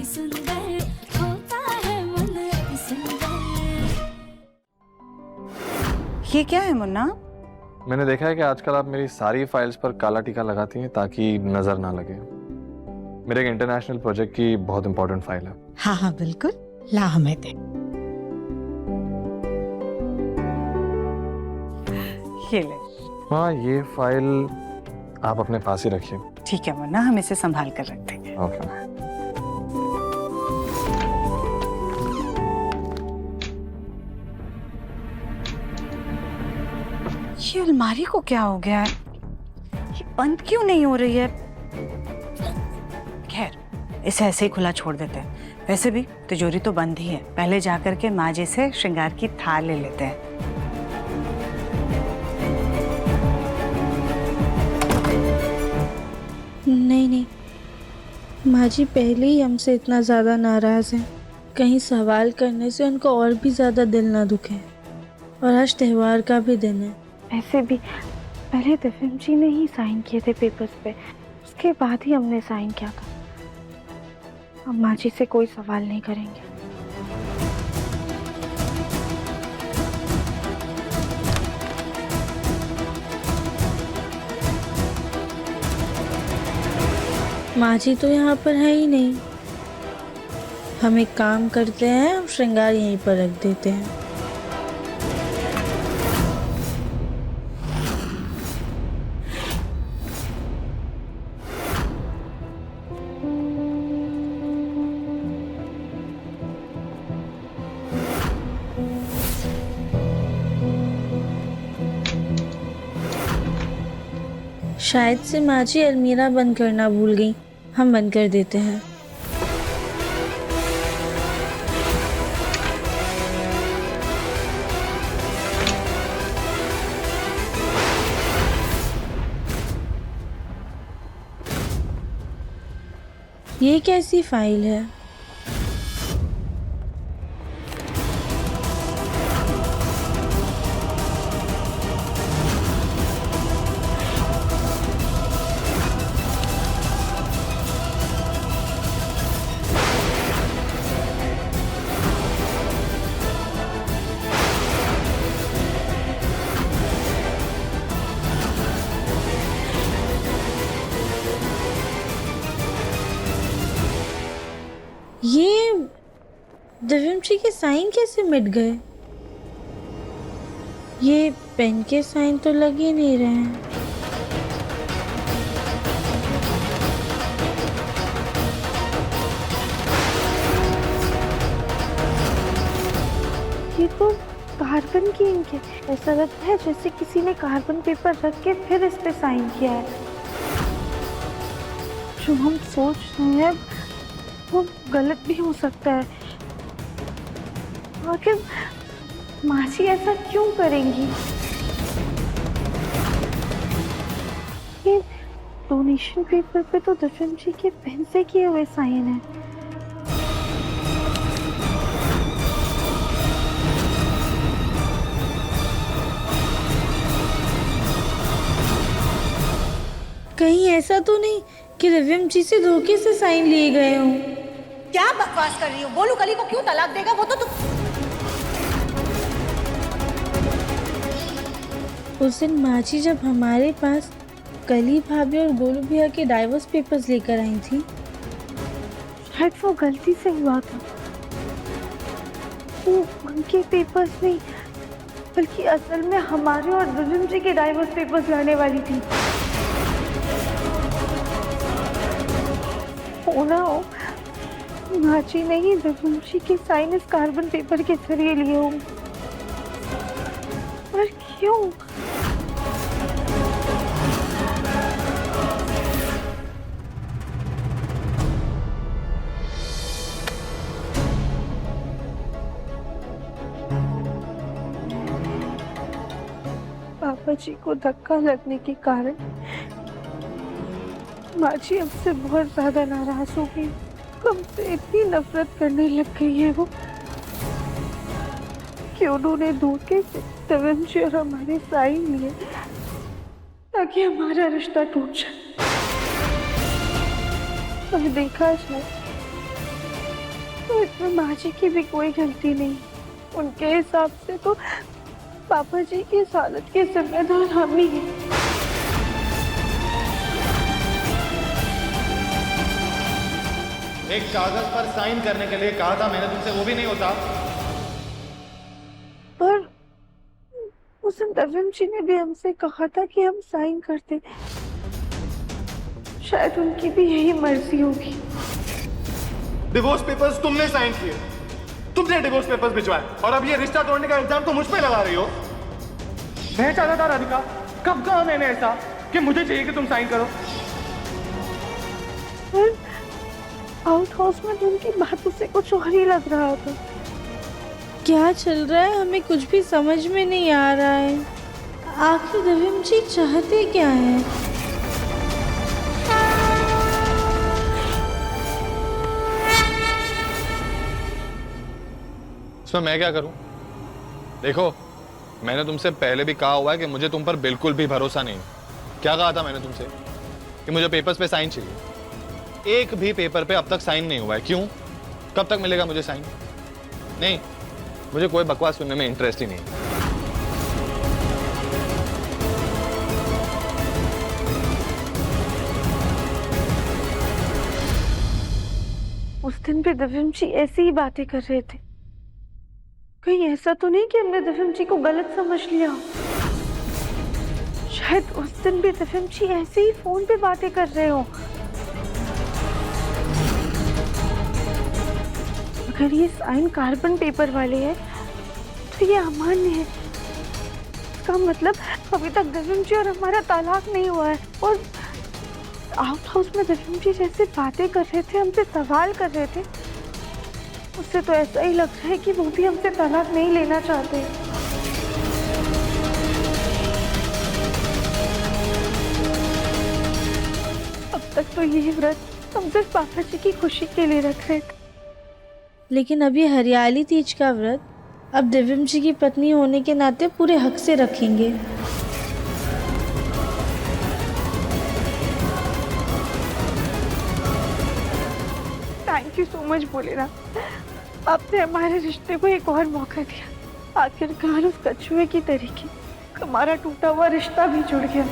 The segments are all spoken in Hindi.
सुंदर होता है मन सुंदर। ये क्या है मुन्ना? मैंने देखा है कि आजकल आप मेरी सारी फाइल्स पर काला टीका लगाती हैं ताकि नजर ना लगे। मेरे एक इंटरनेशनल प्रोजेक्ट की बहुत इंपॉर्टेंट फाइल है। हाँ हाँ बिल्कुल, ला हमें दे। ये ले। हाँ, ये फाइल आप अपने पास ही रखिए। ठीक है मुन्ना, हम इसे संभाल कर रख देंगे। ओके। ये अलमारी को क्या हो गया है? ये बंद क्यों नहीं हो रही है? खैर, इसे ऐसे ही खुला छोड़ देते हैं। वैसे भी तिजोरी तो बंद ही है। पहले जाकर के माँ जी से श्रृंगार की थाल ले लेते हैं। नहीं नहीं, माँ जी पहले ही हमसे इतना ज़्यादा नाराज़ हैं। कहीं सवाल करने से उनको और भी ज़्यादा दिल ना दुखे। और आज त्यौहार का भी दिन है। ऐसे भी पहले दिव्यम जी ने ही साइन किए थे पेपर्स पे, उसके बाद ही हमने साइन किया था। अब माँ जी से कोई सवाल नहीं करेंगे। माँ जी तो यहाँ पर है ही नहीं। हम एक काम करते हैं, हम श्रृंगार यहीं पर रख देते हैं। शायद से माँ जी अलमीरा बंद करना भूल गई। हम बंद कर देते हैं। ये कैसी फाइल है? ये दिव्यम जी के साइन कैसे मिट गए? ये पेन के साइन तो लग ही नहीं रहे हैं। ये तो कार्बन की इंक है। ऐसा लगता है जैसे किसी ने कार्बन पेपर रख के फिर इस पे साइन किया है। जो हम सोच रहे हैं वो गलत भी हो सकता है। आखिर माँ जी ऐसा क्यों करेंगी? ये डोनेशन पेपर पे तो दिव्यम जी के पेन से किए हुए साइन है। कहीं ऐसा तो नहीं कि दिव्यम जी से धोखे से साइन लिए गए हों? क्या बकवास कर रही हो? गोलू कली को क्यों तलाक देगा? वो तो तुम। उस दिन माँ जी जब हमारे पास कली भाभी और गोलू भैया के डाइवोर्स पेपर्स लेकर आई थी, शायद वो गलती से हुआ था। वो उनके पेपर्स नहीं बल्कि असल में हमारे और दिव्यम जी के डाइवोर्स पेपर्स लाने वाली थी। होना हो माँ जी ने ही दिव्यम जी के साइन इस कार्बन पेपर के जरिए लिए होंगे। पर क्यों? पापा जी को धक्का लगने के कारण माँ जी हमसे बहुत ज्यादा नाराज हो गई। हमसे इतनी नफरत करने लग गई है वो कि उन्होंने धोखे से दिव्यम जी और हमारे साइन लिए ताकि हमारा रिश्ता टूट जाए। और देखा जाए तो इसमें माँ जी की भी कोई गलती नहीं। उनके हिसाब से तो पापा जी की इस हालत के जिम्मेदार हम ही हैं। एक कागज पर साइन करने के लिए कहा था मैंने तुमसे, वो भी नहीं होता। पर उस दिन दविम जी ने भी हमसे कहा था कि हम साइन करते। शायद उनकी भी यही मर्जी होगी। डिवोर्स पेपर्स तुमने साइन किए, तुमने डिवोर्स पेपर्स भिजवाए, और अब ये रिश्ता तोड़ने का इल्जाम तो मुझ पे लगा रही हो। मैं चाहता था राधिका, कब कहा मैंने ऐसा कि मुझे चाहिए कि तुम साइन करो। पर आउट हाउस में तो उनकी बातों से कुछ और ही लग रहा था। क्या चल रहा है हमें कुछ भी समझ में नहीं आ रहा है। आखिर दविम जी चाहते क्या हैं? इसमें मैं क्या करूं? देखो, मैंने तुमसे पहले भी कहा हुआ है कि मुझे तुम पर बिल्कुल भी भरोसा नहीं। क्या कहा था मैंने तुमसे? कि मुझे पेपर्स पे साइन चाहिए। एक भी पेपर पे अब तक साइन नहीं हुआ है। क्यों? कब तक मिलेगा मुझे साइन? नहीं, मुझे कोई बकवास सुनने में इंटरेस्ट ही नहीं। उस दिन भी दविम जी ऐसी ही बातें कर रहे थे। कहीं ऐसा तो नहीं कि हमने दविम जी को गलत समझ लिया? शायद उस दिन भी दविम जी ऐसे ही फोन पे बातें कर रहे हो। अगर ये साइन कार्बन पेपर वाले हैं तो ये अमान्य है। इसका मतलब अभी तक दविम जी और हमारा तलाक नहीं हुआ है। और आउट हाउस में दविम जी जैसे बातें कर रहे थे, हमसे सवाल कर रहे थे, उससे तो ऐसा ही लग रहा है कि वो भी हमसे तलाक नहीं लेना चाहते। अब तक तो ये व्रत हम सिर्फ पापा जी की खुशी के लिए रख रहे थे। लेकिन अब ये हरियाली तीज का व्रत अब दविम जी की पत्नी होने के नाते पूरे हक से रखेंगे। Thank you so much Bholenath, आपने हमारे रिश्ते को एक और मौका दिया। आखिरकार उस कछुए की तरीके हमारा टूटा हुआ रिश्ता भी जुड़ गया।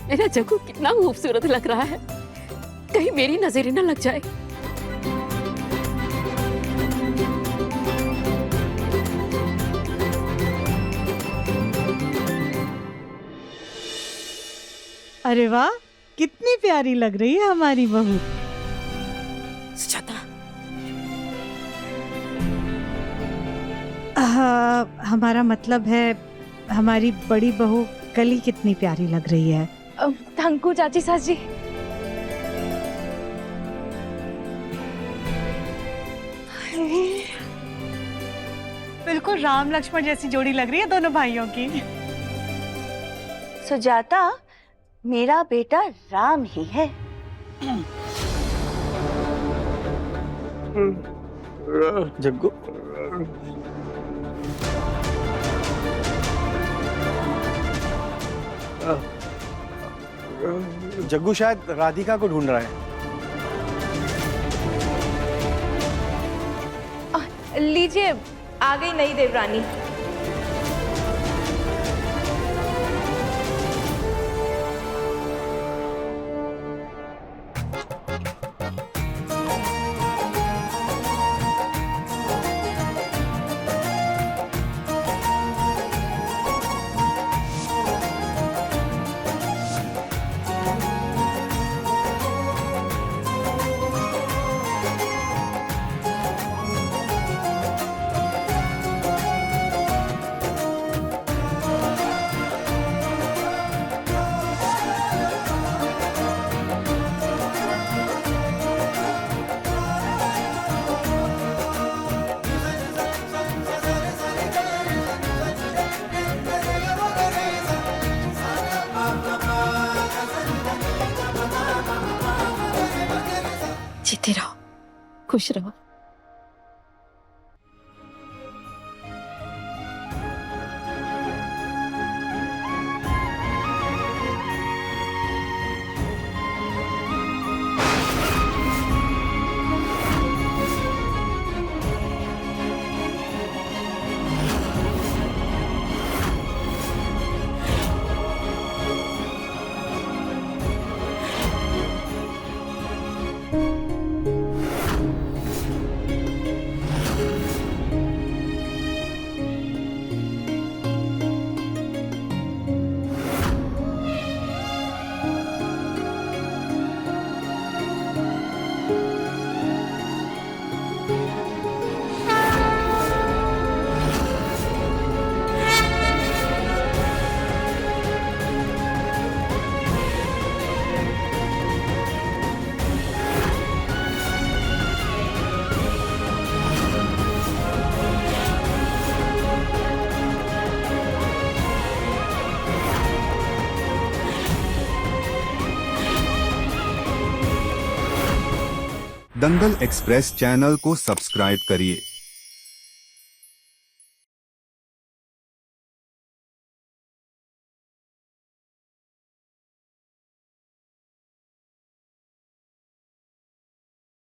मेरा जग्गू कितना खूबसूरत लग रहा है, कहीं मेरी नजर न लग जाए। अरे वाह, कितनी प्यारी लग रही है हमारी बहू। सुजाता, हमारा मतलब है हमारी बड़ी बहू कली कितनी प्यारी लग रही है। थैंक यू चाची सास जी। बिल्कुल राम लक्ष्मण जैसी जोड़ी लग रही है दोनों भाइयों की। सुजाता, मेरा बेटा राम ही है। जग्गू, जग्गू शायद राधिका को ढूंढ रहा है। लीजिए, आ गई नई देवरानी। जीते रहो, खुश रहो। दंगल एक्सप्रेस चैनल को सब्सक्राइब करिए।